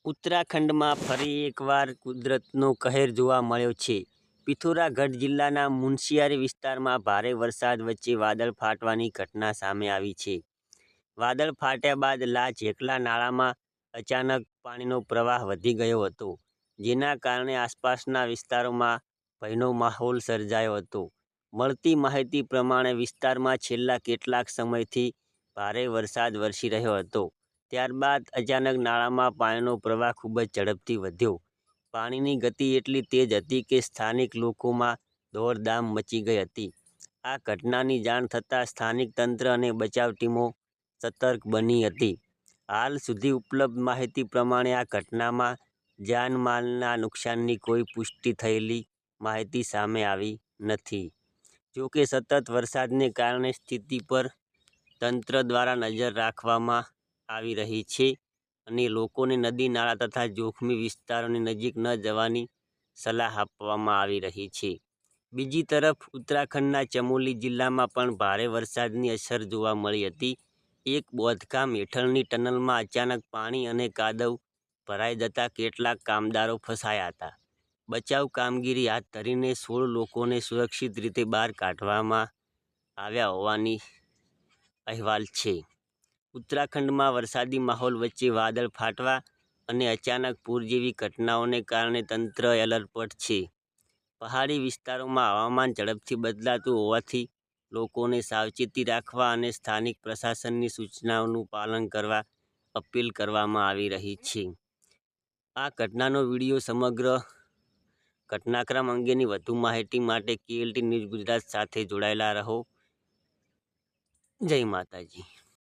ઉત્તરાખંડમાં ફરી એકવાર કુદરતનો કહેર જોવા મળ્યો છે. પિથોરાગઢ જિલ્લાના મુનસ્યારી વિસ્તારમાં ભારે વરસાદ વચ્ચે વાદળ ફાટવાની ઘટના સામે આવી છે. વાદળ ફાટ્યા બાદ લા ઝેકલા નાળામાં અચાનક પાણીનો પ્રવાહ વધી ગયો હતો, જેના કારણે આસપાસના વિસ્તારોમાં ભયનો માહોલ સર્જાયો હતો. મળતી માહિતી પ્રમાણે વિસ્તારમાં છેલ્લા કેટલાક સમયથી ભારે વરસાદ વરસી રહ્યો હતો. ત્યારબાદ અચાનક નાળામાં પાણીનો પ્રવાહ ખૂબ જ ઝડપથી વધ્યો. પાણીની ગતિ એટલી તેજ હતી કે સ્થાનિક લોકોમાં દોડધામ મચી ગઈ હતી. આ ઘટનાની જાણ થતાં સ્થાનિક તંત્ર અને બચાવ ટીમો સતર્ક બની હતી. હાલ સુધી ઉપલબ્ધ માહિતી પ્રમાણે આ ઘટનામાં જાનમાલના નુકસાનની કોઈ પુષ્ટિ થયેલી માહિતી સામે આવી નથી. જોકે સતત વરસાદને કારણે સ્થિતિ પર તંત્ર દ્વારા નજર રાખવામાં આવી રહી છે અને લોકોને નદી નાળા તથા જોખમી વિસ્તારોની નજીક ન જવાની સલાહ આપવામાં આવી રહી છે. બીજી તરફ ઉત્તરાખંડના ચમોલી જિલ્લામાં પણ ભારે વરસાદની અસર જોવા મળી હતી. એક બાંધકામ હેઠળની ટનલમાં અચાનક પાણી અને કાદવ ભરાઈ જતા કેટલાક કામદારો ફસાયા હતા. બચાવ કામગીરી હાથ ધરીને 16 લોકોને સુરક્ષિત રીતે બહાર કાઢવામાં આવ્યા હોવાની અહેવાલ છે. ઉત્તરાખંડમાં વરસાદી માહોલ વચ્ચે વાદળ ફાટવા અને અચાનક પૂર જેવી ઘટનાઓને કારણે તંત્ર એલર્ટ પર છે. પહાડી વિસ્તારોમાં હવામાન ઝડપથી બદલાતું હોવાથી લોકોને સાવચેતી રાખવા અને સ્થાનિક પ્રશાસનની સૂચનાઓનું પાલન કરવા અપીલ કરવામાં આવી રહી છે. આ ઘટનાનો વિડીયો સમગ્ર ઘટનાક્રમ અંગેની વધુ માહિતી માટે KLT ન્યૂઝ ગુજરાત સાથે જોડાયેલા રહો. જય માતાજી.